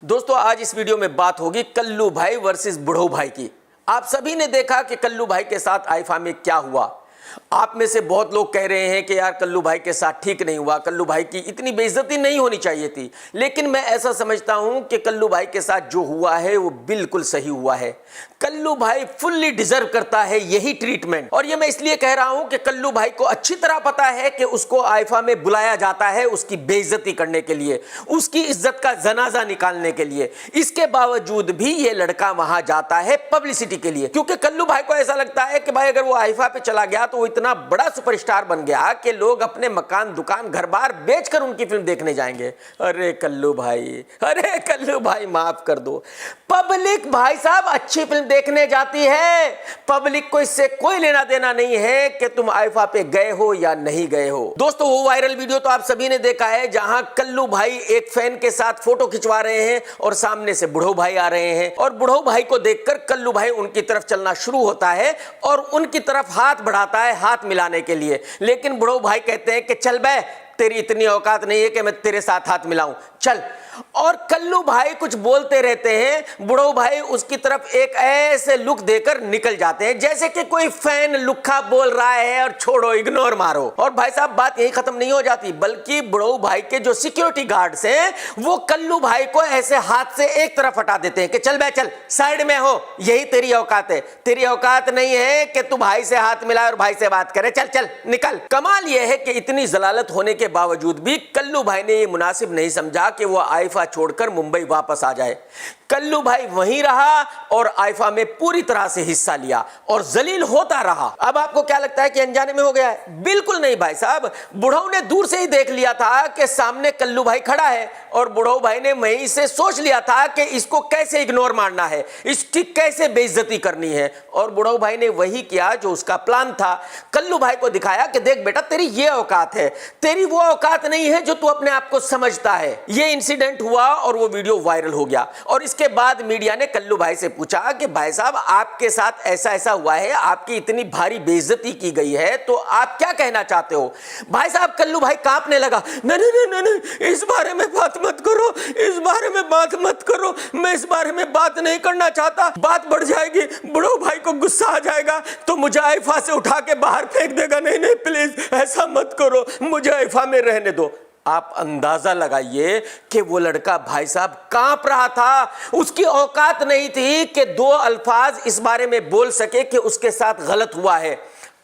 दोस्तों आज इस वीडियो में बात होगी कल्लू भाई वर्सेस बुढ़ऊ भाई की। आप सभी ने देखा कि कल्लू भाई के साथ आईफा में क्या हुआ। आप में से बहुत लोग कह रहे हैं कि यार कल्लू भाई के साथ ठीक नहीं हुआ, कल्लू भाई की इतनी बेइज्जती नहीं होनी चाहिए थी। लेकिन मैं ऐसा समझता हूं कि कल्लू भाई के साथ जो हुआ है वो बिल्कुल सही हुआ है। कल्लू भाई फुल्ली डिजर्व करता है यही ट्रीटमेंट। और ये मैं इसलिए कह रहा हूं कि कल्लू भाई को अच्छी तरह पता है कि उसको आईफा में बुलाया जाता है उसकी बेइज्जती करने के लिए, उसकी इज्जत का जनाजा निकालने के लिए। इसके बावजूद भी ये लड़का वहां जाता है पब्लिसिटी के लिए, क्योंकि कल्लू भाई को ऐसा लगता है कि भाई अगर वो आईफा पे चला गया तो वो इतना बड़ा सुपरस्टार बन गया कि लोग अपने मकान दुकान घर बार बेचकर उनकी फिल्म देखने जाएंगे। अरे कल्लू भाई माफ कर दो। पब्लिक भाई साहब अच्छी फिल्म देखने जाती है, पब्लिक को इससे कोई लेना देना नहीं है कि तुम आईफा पे गए हो या नहीं गए हो। दोस्तों वो वायरल वीडियो तो आप सभी ने देखा है जहां कल्लू भाई एक फैन के साथ फोटो खिंचवा रहे हैं और सामने से बुढ़ऊ भाई आ रहे हैं और बुढ़ऊ भाई को देखकर कल्लू भाई उनकी तरफ चलना शुरू होता है और उनकी तरफ हाथ बढ़ाता है हाथ मिलाने के लिए। लेकिन बुढ़ऊ भाई कहते हैं कि चल बे, तेरी इतनी औकात नहीं है कि मैं तेरे साथ हाथ मिलाऊं, चल। और कल्लू भाई कुछ बोलते रहते हैं, बुढ़ऊ भाई उसकी तरफ एक ऐसे लुक देकर निकल जाते हैं जैसे कि कोई फैन लुक्खा बोल रहा है और छोड़ो इग्नोर मारो। और भाई साहब बात यही खत्म नहीं हो जाती, बल्कि बुढ़ऊ भाई के जो सिक्योरिटी गार्ड्स हैं वो कल्लू भाई को ऐसे हाथ से एक तरफ हटा देते हैं कि चल बे चल, साइड में हो, यही तेरी औकात है। तेरी औकात नहीं है कि तू भाई से हाथ मिलाए और भाई से बात करे, चल चल निकल। कमाल यह है कि इतनी जलालत होने के बावजूद भी कल्लू भाई ने यह मुनासिब नहीं समझा कि वो आईफा छोड़कर मुंबई वापस आ जाए। कल्लू भाई वहीं रहा और आईफा में पूरी तरह से हिस्सा लिया और जलील होता रहा। अब आपको क्या लगता है कि अनजाने में हो गया है? बिल्कुल नहीं भाई साहब, बुढ़ऊ ने दूर से ही देख लिया था कि सामने कल्लू भाई खड़ा है और बुढ़ऊ भाई ने वहीं से सोच लिया था कि इसको कैसे इग्नोर मारना है, इसकी कैसे बेइज्जती करनी है। और बुढ़ऊ भाई ने वही किया जो उसका प्लान था। कल्लू भाई को दिखाया कि देख बेटा तेरी ये औकात है, तेरी वो औकात नहीं है जो तू अपने आप को समझता है। ये इंसिडेंट हुआ और वो वीडियो वायरल हो गया। और इसके बाद मीडिया ने कल्लू भाई से पूछा कि भाई साहब आपके साथ ऐसा ऐसा हुआ है, आपकी इतनी भारी बेइज्जती की गई है, तो आप क्या कहना चाहते हो? भाई साहब कल्लू भाई कांपने लगा, नहीं, इस बारे में बात मत करो, इस बारे में बात मत करो, मैं इस बारे में बात नहीं करना चाहता, बात बढ़ जाएगी, बुढ़ऊ भाई को गुस्सा आ जाएगा तो मुझे आईफा से उठा के बाहर फेंक देगा। नहीं प्लीज ऐसा मत करो, मुझे आईफा में रहने दो। आप अंदाजा लगाइए कि वो लड़का भाई साहब कांप रहा था, उसकी औकात नहीं थी कि दो अल्फाज इस बारे में बोल सके कि उसके साथ गलत हुआ है।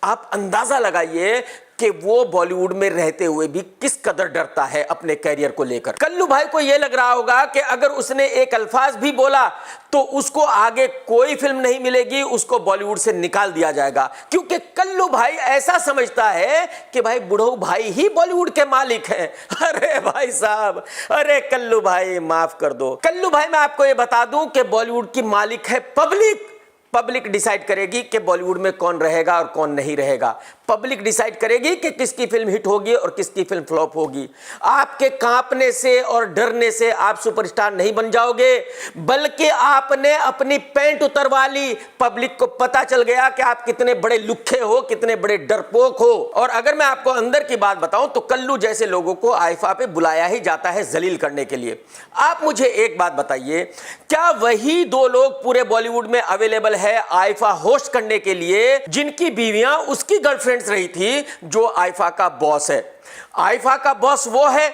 आप अंदाजा लगाइए कि वो बॉलीवुड में रहते हुए भी किस कदर डरता है अपने कैरियर को लेकर। कल्लू भाई को यह लग रहा होगा कि अगर उसने एक अल्फाज भी बोला तो उसको आगे कोई फिल्म नहीं मिलेगी, उसको बॉलीवुड से निकाल दिया जाएगा, क्योंकि कल्लू भाई ऐसा समझता है कि भाई बुढ़ऊ भाई ही बॉलीवुड के मालिक हैं। अरे भाई साहब, अरे कल्लू भाई माफ कर दो। कल्लू भाई मैं आपको यह बता दूं कि बॉलीवुड की मालिक है पब्लिक। पब्लिक डिसाइड करेगी कि बॉलीवुड में कौन रहेगा और कौन नहीं रहेगा। पब्लिक डिसाइड करेगी कि किसकी फिल्म हिट होगी और किसकी फिल्म फ्लॉप होगी। आपके कांपने से और डरने से आप सुपरस्टार नहीं बन जाओगे, बल्कि आपने अपनी पैंट उतरवा ली। पब्लिक को पता चल गया कि आप कितने बड़े लुक्खे हो, कितने बड़े डरपोक हो। और अगर मैं आपको अंदर की बात बताऊं तो कल्लू जैसे लोगों को आईफा पे बुलाया ही जाता है जलील करने के लिए। आप मुझे एक बात बताइए, क्या वही दो लोग पूरे बॉलीवुड में अवेलेबल है आईफा होस्ट करने के लिए जिनकी बीवियां उसकी गर्लफ्रेंड्स रही थी जो आईफा का बॉस है? आईफा का बॉस वो है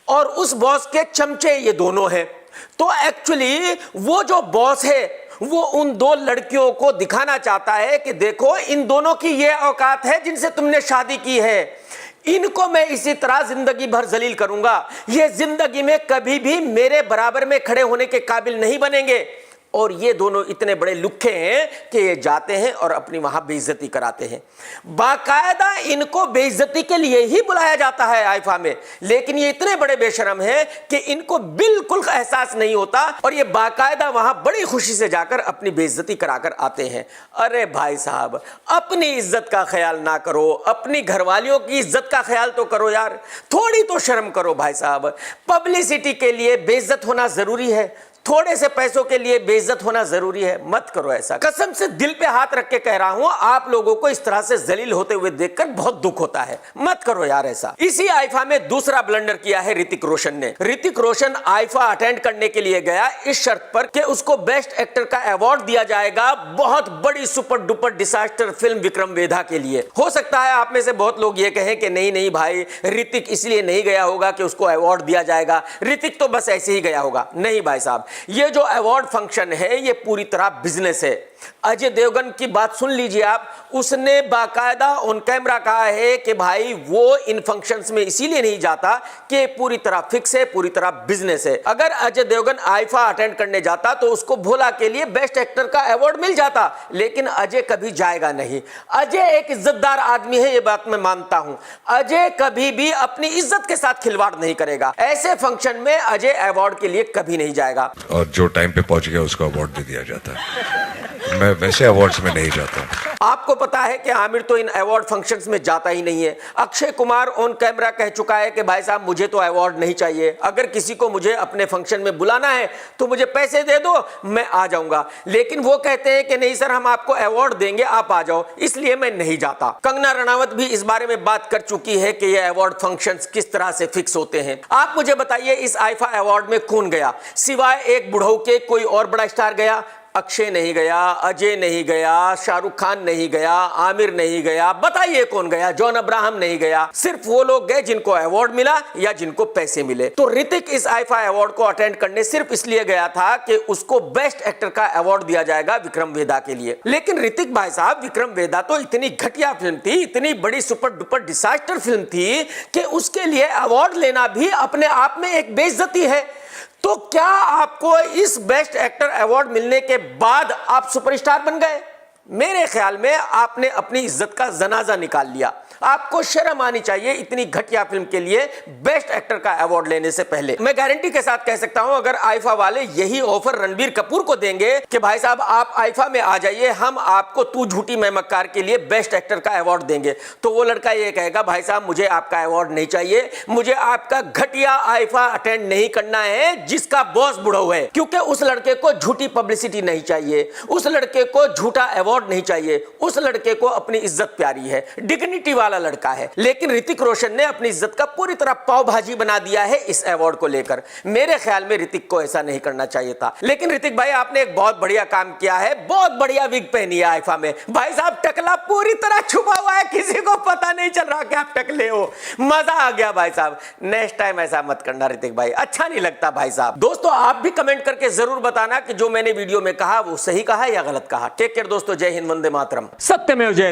और उस बॉस के चमचे ये दोनों हैं। तो एक्चुअली वो जो बॉस है वो उन दो लड़कियों को दिखाना चाहता है कि देखो इन दोनों की ये औकात है जिनसे तुमने शादी की है, इनको मैं इसी तरह जिंदगी भर जलील करूंगा, ये जिंदगी में कभी भी मेरे बराबर में खड़े होने के काबिल नहीं बनेंगे। और ये दोनों इतने बड़े लुक्खे हैं कि ये जाते हैं और अपनी वहां बेइज्जती कराते हैं। बाकायदा इनको बेइज्जती के लिए ही बुलाया जाता है आईफा में, लेकिन ये इतने बड़े बेशरम हैं कि इनको बिल्कुल एहसास नहीं होता और ये बाकायदा वहां बड़ी खुशी से जाकर अपनी बेइज्जती कराकर आते हैं। अरे भाई साहब, अपनी इज्जत का ख्याल ना करो, अपनी घरवालियों की इज्जत का ख्याल तो करो यार, थोड़ी तो शर्म करो भाई साहब। पब्लिसिटी के लिए बेइज्जत होना जरूरी है? थोड़े से पैसों के लिए बेइज्जत होना जरूरी है? मत करो ऐसा। कसम से दिल पे हाथ रख के कह रहा हूं, आप लोगों को इस तरह से जलील होते हुए देखकर बहुत दुख होता है। मत करो यार ऐसा। इसी आईफा में दूसरा ब्लंडर किया है ऋतिक रोशन ने। ऋतिक रोशन आईफा अटेंड करने के लिए गया इस शर्त पर कि उसको बेस्ट एक्टर का अवार्ड दिया जाएगा बहुत बड़ी super duper disaster film Vikram Vedha के लिए। हो सकता है आप में से बहुत लोग ये कहें कि नहीं नहीं भाई, ऋतिक इसलिए नहीं गया होगा कि उसको अवार्ड दिया जाएगा, ऋतिक तो बस ऐसे ही गया होगा। नहीं भाई साहब, ये जो अवार्ड फंक्शन है ये पूरी तरह बिजनेस है। अजय देवगन की बात सुन लीजिए आप, उसने बाकायदा ऑन कैमरा कहा है कि भाई वो इन फंक्शंस में इसीलिए नहीं जाता कि पूरी तरह फिक्स है, पूरी तरह बिजनेस है। अगर अजय देवगन आईफा अटेंड करने जाता तो उसको भोला के लिए बेस्ट एक्टर का अवार्ड मिल जाता, लेकिन अजय कभी जाएगा नहीं। अजय एक इज्जतदार आदमी है, ये बात मैं मानता हूं। अजय कभी भी अपनी इज्जत के साथ खिलवाड़ नहीं करेगा। ऐसे फंक्शन में अजय अवार्ड के लिए कभी नहीं जाएगा। और जो टाइम पे पहुंच गया उसको अवार्ड दे दिया जाता है। मैं वैसे अवार्ड्स में नहीं जाता। आपको पता है कि आमिर तो इन अवार्ड फंक्शंस में जाता ही नहीं है। अक्षय कुमार ऑन कैमरा कह चुका है कि भाई साहब मुझे तो अवार्ड नहीं चाहिए, अगर किसी को मुझे अपने फंक्शन में बुलाना है तो मुझे पैसे दे दो, मैं आ जाऊंगा। लेकिन वो कहते हैं कि नहीं सर, हम आपको अवार्ड देंगे, आप आ जाओ, इसलिए मैं नहीं जाता। कंगना रनावत भी इस बारे में बात कर चुकी है कि ये अवार्ड फंक्शंस किस तरह से फिक्स होते हैं। आप मुझे बताइए, इस आईफा अवार्ड में कौन गया? सिवाय एक बुढ़ऊ के कोई और बड़ा स्टार गया? अक्षय नहीं गया, अजय नहीं गया, शाहरुख खान नहीं गया, आमिर नहीं गया, बताइए कौन गया? जॉन अब्राहम नहीं गया। सिर्फ वो लोग गए जिनको अवार्ड मिला या जिनको पैसे मिले। तो ऋतिक इस आईफा अवार्ड को अटेंड करने सिर्फ इसलिए गया था कि उसको बेस्ट एक्टर का अवार्ड दिया जाएगा विक्रम वेधा के लिए। लेकिन ऋतिक भाई साहब, विक्रम वेधा तो इतनी घटिया फिल्म थी, इतनी बड़ी सुपर डुपर डिजास्टर फिल्म थी कि उसके लिए अवार्ड लेना भी अपने आप में एक बेइज्जती है। तो क्या आपको इस बेस्ट एक्टर अवार्ड मिलने के बाद आप सुपरस्टार बन गए? मेरे ख्याल में आपने अपनी इज्जत का जनाजा निकाल लिया। आपको शर्म आनी चाहिए इतनी घटिया फिल्म के लिए बेस्ट एक्टर का अवार्ड लेने से पहले। मैं गारंटी के साथ कह सकता हूं, अगर आईफा वाले यही ऑफर रणबीर कपूर को देंगे कि भाई साहब आप आईफा में आ जाइए, हम आपको तू झूठी मैं मक्कार के लिए बेस्ट एक्टर का अवार्ड देंगे, तो वो लड़का ये कहेगा भाई साहब मुझे आपका अवार्ड नहीं चाहिए, मुझे आपका घटिया आईफा अटेंड नहीं करना है जिसका बॉस बुढ़ऊ है। क्योंकि उस लड़के को झूठी पब्लिसिटी नहीं चाहिए, उस लड़के को झूठा अवार्ड नहीं चाहिए, उस लड़के को अपनी इज्जत प्यारी है, डिग्निटी वाला लड़का है। लेकिन ऋतिक रोशन ने अपनी इज्जत का पूरी तरह पाव भाजी बना दिया है इस अवार्ड को लेकर। मेरे ख्याल में ऋतिक को ऐसा नहीं करना चाहिए था। लेकिन ऋतिक भाई आपने एक बहुत बढ़िया काम किया है, बहुत बढ़िया विग पहनी है आईफा में। भाई साहब टकला पूरी तरह छुपा हुआ है, किसी को पता नहीं चल रहा कि आप टकले हो। मजा आ गया भाई साहब। नेक्स्ट टाइम ऐसा मत करना ऋतिक भाई, अच्छा नहीं लगता भाई साहब। दोस्तों आप भी कमेंट करके जरूर बताना कि जो मैंने वीडियो में कहा वो सही कहा या गलत कहा। टेक केयर दोस्तों, जय हिंद, वंदे मातरम, सत्यमेव जयते।